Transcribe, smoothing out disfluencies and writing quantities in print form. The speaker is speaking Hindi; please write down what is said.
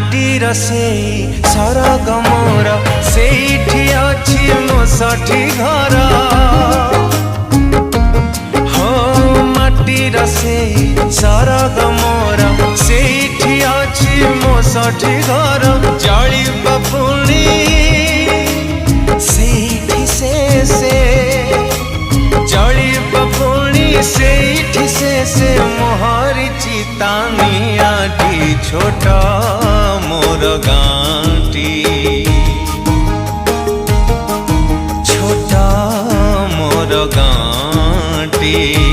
माटीर से सरग मोर सेठी अछि मो साठी घर हो माटीर से सरग मोर सेठी अछि मो साठी घर जड़ी बपुणी सेठी से जड़ी बपुणी सेठी से मोहरी चितानिया टी छोटा मोर गाँटी छोटा मोर गाँटी।